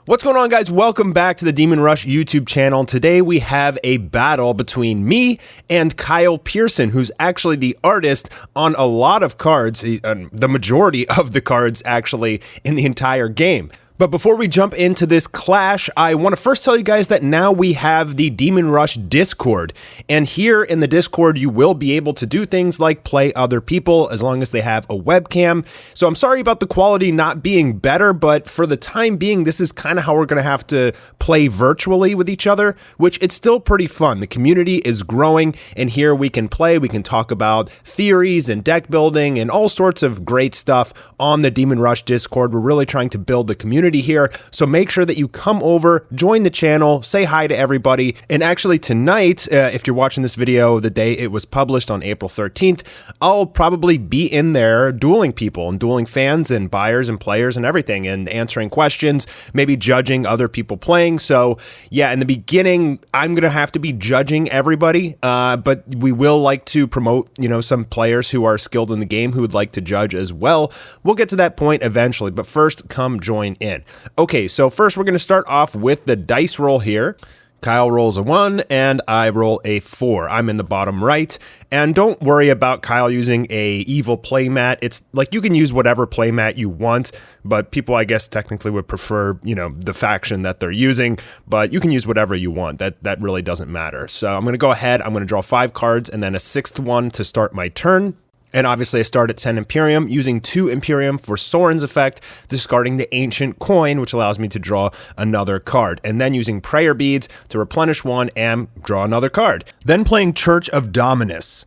What's going on, guys? Welcome back to the Demon Rush YouTube channel. Today we have a battle between me and Kyle Pearson, who's actually the artist on a lot of cards, the majority of the cards actually in the entire game. But before we jump into this clash, I want to first tell you guys that now we have the Demon Rush Discord. And here in the Discord, you will be able to do things like play other people as long as they have a webcam. So I'm sorry about the quality not being better, but for the time being, this is kind of how we're going to have to play virtually with each other, which it's still pretty fun. The community is growing, and here we can play. We can talk about theories and deck building and all sorts of great stuff on the Demon Rush Discord. We're really trying to build the community here, so make sure that you come over, join the channel, say hi to everybody. And actually tonight, if you're watching this video the day it was published on April 13th, I'll probably be in there dueling people and dueling fans and buyers and players and everything, and answering questions, maybe judging other people playing. So yeah, in the beginning, I'm gonna have to be judging everybody, but we will like to promote, some players who are skilled in the game who would like to judge as well. We'll get to that point eventually, but first, come join in. Okay, so first we're going to start off with the dice roll here. Kyle rolls a 1 and I roll a 4. I'm in the bottom right, and don't worry about Kyle using a evil playmat. It's like you can use whatever playmat you want, but people I guess technically would prefer, the faction that they're using, but you can use whatever you want. That really doesn't matter. So I'm going to go ahead, I'm going to draw 5 cards and then a 6th one to start my turn. And obviously I start at 10 Imperium, using 2 Imperium for Soren's effect, discarding the Ancient Coin, which allows me to draw another card, and then using Prayer Beads to replenish 1 and draw another card. Then playing Church of Dominus,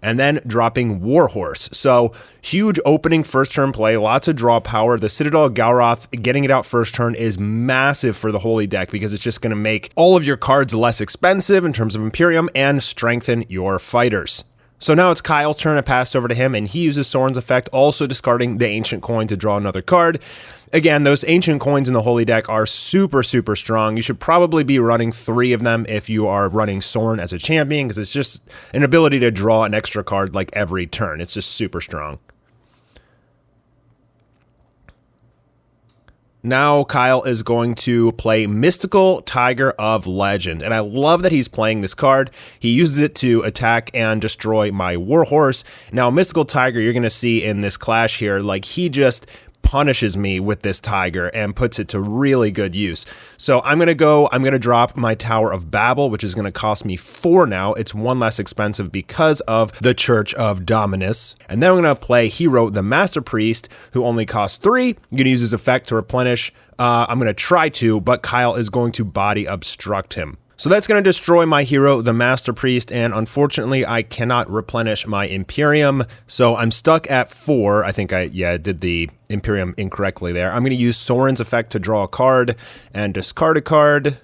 and then dropping Warhorse. So huge opening first turn play, lots of draw power. The Citadel of Galroth, getting it out first turn is massive for the Holy deck because it's just going to make all of your cards less expensive in terms of Imperium and strengthen your fighters. So now it's Kyle's turn. I pass over to him, and he uses Soren's effect, also discarding the Ancient Coin to draw another card. Again, those Ancient Coins in the Holy deck are super, super strong. You should probably be running 3 of them if you are running Soren as a champion, because it's just an ability to draw an extra card like every turn. It's just super strong. Now Kyle is going to play Mystical Tiger of Legend, and I love that he's playing this card. He uses it to attack and destroy my Warhorse. Now Mystical Tiger, you're going to see in this clash here, like he just punishes me with this tiger and puts it to really good use. So I'm going to drop my Tower of Babel, which is going to cost me 4 now. It's 1 less expensive because of the Church of Dominus. And then I'm going to play Hero, the Master Priest, who only costs 3. You can use his effect to replenish. I'm going to try to, but Kyle is going to body obstruct him. So that's going to destroy my hero, the Master Priest, and unfortunately I cannot replenish my Imperium, so I'm stuck at 4. I think I did the Imperium incorrectly there. I'm going to use Soren's effect to draw a card and discard a card.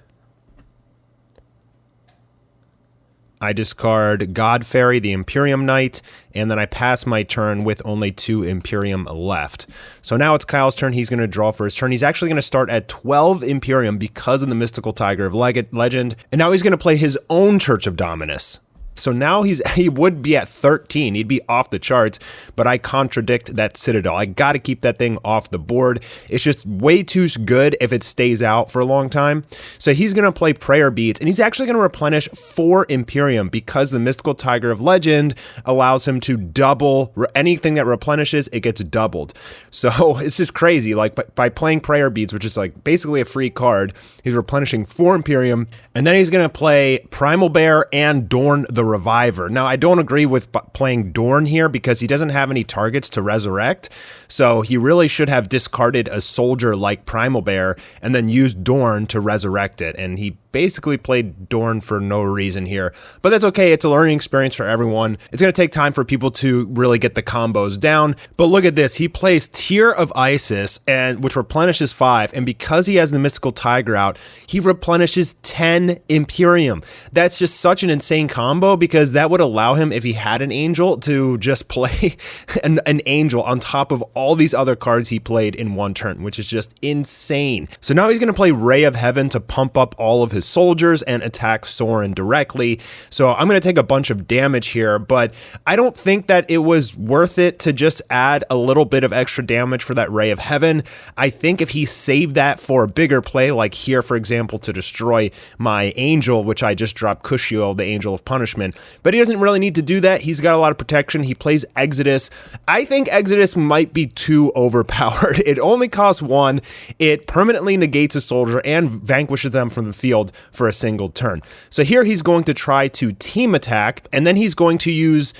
I discard God Fairy, the Imperium Knight, and then I pass my turn with only 2 Imperium left. So now it's Kyle's turn. He's going to draw for his turn. He's actually going to start at 12 Imperium because of the Mystical Tiger of Legend, and now he's going to play his own Church of Dominus. So now he would be at 13. He'd be off the charts, but I contradict that Citadel. I got to keep that thing off the board. It's just way too good if it stays out for a long time. So he's going to play Prayer Beads, and he's actually going to replenish 4 Imperium because the Mystical Tiger of Legend allows him to double anything that replenishes, it gets doubled. So it's just crazy. Like by playing Prayer Beads, which is like basically a free card, he's replenishing 4 Imperium, and then he's going to play Primal Bear and Dorn the Reviver. Now, I don't agree with playing Dorn here because he doesn't have any targets to resurrect, so he really should have discarded a soldier like Primal Bear and then used Dorn to resurrect it, and he basically played Dorn for no reason here, but that's okay. It's a learning experience for everyone. It's going to take time for people to really get the combos down, but look at this. He plays Tear of Isis, which replenishes 5, and because he has the Mystical Tiger out, he replenishes 10 Imperium. That's just such an insane combo because that would allow him, if he had an Angel, to just play an Angel on top of all these other cards he played in one turn, which is just insane. So now he's going to play Ray of Heaven to pump up all of his soldiers and attack Soren directly. So I'm going to take a bunch of damage here, but I don't think that it was worth it to just add a little bit of extra damage for that Ray of Heaven. I think if he saved that for a bigger play, like here, for example, to destroy my angel, which I just dropped Cushiel, the Angel of Punishment, but he doesn't really need to do that. He's got a lot of protection. He plays Exodus. I think Exodus might be too overpowered. It only costs 1. It permanently negates a soldier and vanquishes them from the field for a single turn. So here he's going to try to team attack, and then he's going to use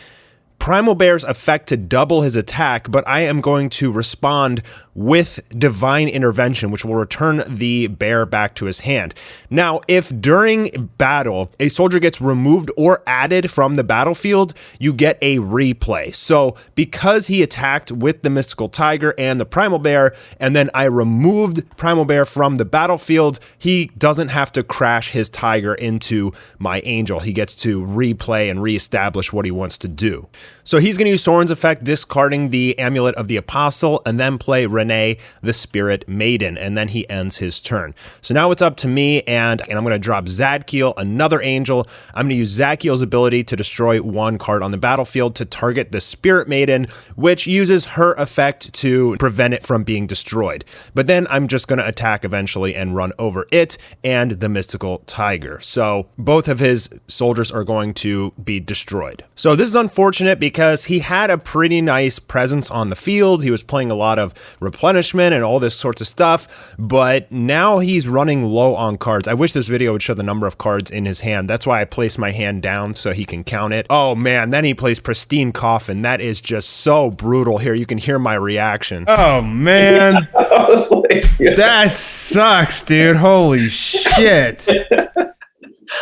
Primal Bear's effect to double his attack, but I am going to respond with Divine Intervention, which will return the bear back to his hand. Now, if during battle a soldier gets removed or added from the battlefield, you get a replay. So because he attacked with the Mystical Tiger and the Primal Bear, and then I removed Primal Bear from the battlefield, he doesn't have to crash his Tiger into my Angel. He gets to replay and reestablish what he wants to do. So he's going to use Soren's effect, discarding the Amulet of the Apostle, and then play Renee, the Spirit Maiden, and then he ends his turn. So now it's up to me, and I'm going to drop Zadkiel, another angel. I'm going to use Zadkiel's ability to destroy 1 card on the battlefield to target the Spirit Maiden, which uses her effect to prevent it from being destroyed. But then I'm just going to attack eventually and run over it and the Mystical Tiger. So both of his soldiers are going to be destroyed. So this is unfortunate because he had a pretty nice presence on the field. He was playing a lot of replenishment and all this sorts of stuff, but now he's running low on cards. I wish this video would show the number of cards in his hand. That's why I placed my hand down so he can count it. Oh man, then he plays Pristine Coffin. That is just so brutal. Here, you can hear my reaction. Oh man. That sucks, dude. Holy shit.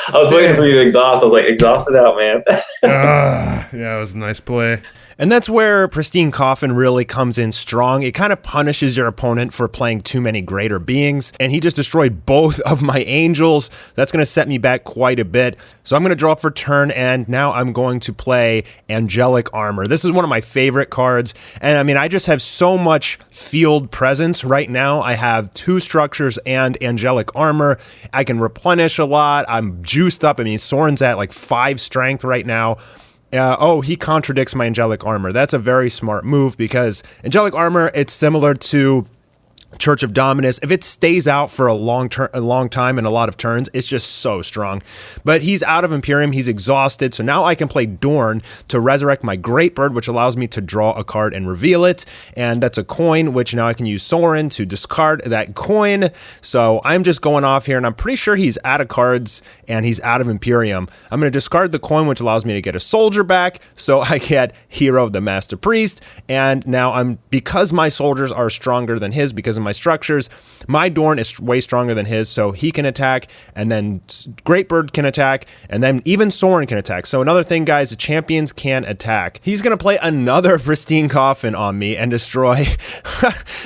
I was waiting for you to exhaust. I was like, exhaust it out, man. Yeah, it was a nice play. And that's where Pristine Coffin really comes in strong. It kind of punishes your opponent for playing too many greater beings, and he just destroyed both of my angels. That's going to set me back quite a bit. So I'm going to draw for turn, and now I'm going to play Angelic Armor. This is one of my favorite cards, and I mean, I just have so much field presence right now. I have 2 structures and Angelic Armor. I can replenish a lot. I'm juiced up. I mean, Soren's at like 5 strength right now. He contradicts my Angelic Armor. That's a very smart move because Angelic Armor, it's similar to Church of Dominus. If it stays out for a long time and a lot of turns, it's just so strong. But he's out of Imperium. He's exhausted. So now I can play Dorn to resurrect my Great Bird, which allows me to draw a card and reveal it. And that's a coin, which now I can use Soren to discard that coin. So I'm just going off here, and I'm pretty sure he's out of cards and he's out of Imperium. I'm going to discard the coin, which allows me to get a soldier back. So I get Hero of the Master Priest. And now because my soldiers are stronger than his, because of my structures, my Dorn is way stronger than his, so he can attack, and then Great Bird can attack, and then even Soren can attack. So another thing, guys, the champions can attack. He's going to play another Pristine Coffin on me and destroy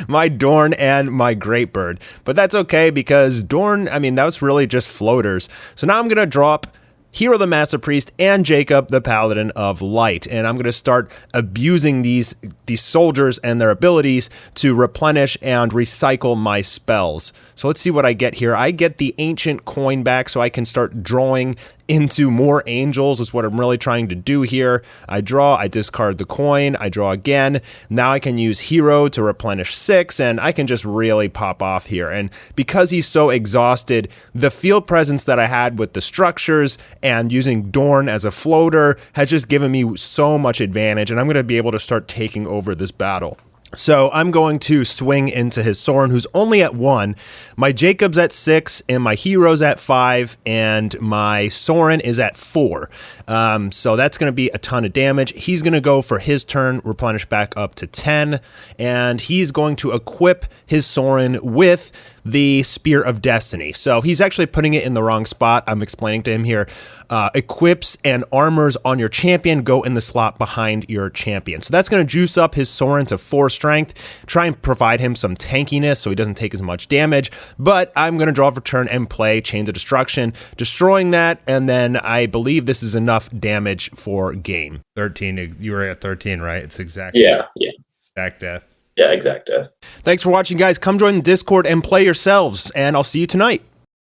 my Dorn and my Great Bird. But that's okay because Dorn, I mean, that was really just floaters. So now I'm going to drop Hero the Master Priest and Jacob the Paladin of Light, and I'm going to start abusing these soldiers and their abilities to replenish and recycle my spells. So let's see what I get here. I get the Ancient Coin back so I can start drawing into more angels is what I'm really trying to do here. I draw, I discard the coin, I draw again. Now I can use Hero to replenish 6, and I can just really pop off here. And because he's so exhausted, the field presence that I had with the structures and using Dorn as a floater has just given me so much advantage, and I'm going to be able to start taking over this battle. So I'm going to swing into his Soren, who's only at 1. My Jacob's at 6, and my Hero's at 5, and my Soren is at 4. So that's going to be a ton of damage. He's going to go for his turn, replenish back up to 10, and he's going to equip his Soren with the Spear of Destiny. So he's actually putting it in the wrong spot. I'm explaining to him here. Equips and armors on your champion go in the slot behind your champion. So that's going to juice up his Soren to 4 strength, try and provide him some tankiness so he doesn't take as much damage. But I'm going to draw for turn and play Chains of Destruction, destroying that, and then I believe this is enough damage for game. 13, you were at 13, right? It's exact. Yeah. Exact death. Yeah, exact death. Thanks for watching, guys. Come join the Discord and play yourselves, and I'll see you tonight.